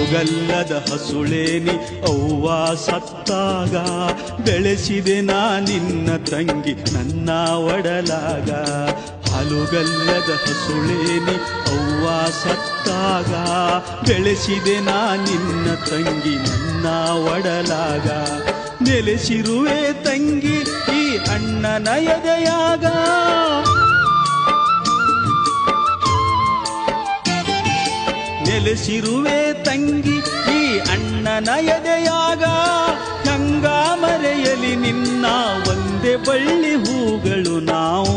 ಹಾಲುಗಲ್ಲದ ಹಸುಳೇನಿ ಅವ್ವ ಸತ್ತಾಗ, ಬೆಳೆಸಿದೆ ನಾ ನಿನ್ನ ತಂಗಿ ನನ್ನ ಒಡಲಾಗ. ಹಾಲುಗಲ್ಲದ ಹಸುಳೇನಿ ಅವ್ವ ಸತ್ತಾಗ, ಬೆಳೆಸಿದೆ ನಾ ನಿನ್ನ ತಂಗಿ ನನ್ನ ಒಡಲಾಗ. ನೆಲೆಸಿರುವೆ ತಂಗಿ ಈ ಅಣ್ಣನ ಎದೆಯಾಗ, ನೆಲೆಸಿರುವೆ ತಂಗಿ ಈ ಅಣ್ಣನ ಎದೆಯಾಗ. ಗಂಗ ಮರೆಯಲಿ ನಿನ್ನ ಒಂದೇ ಬಳ್ಳಿ ಹೂಗಳು ನಾವು.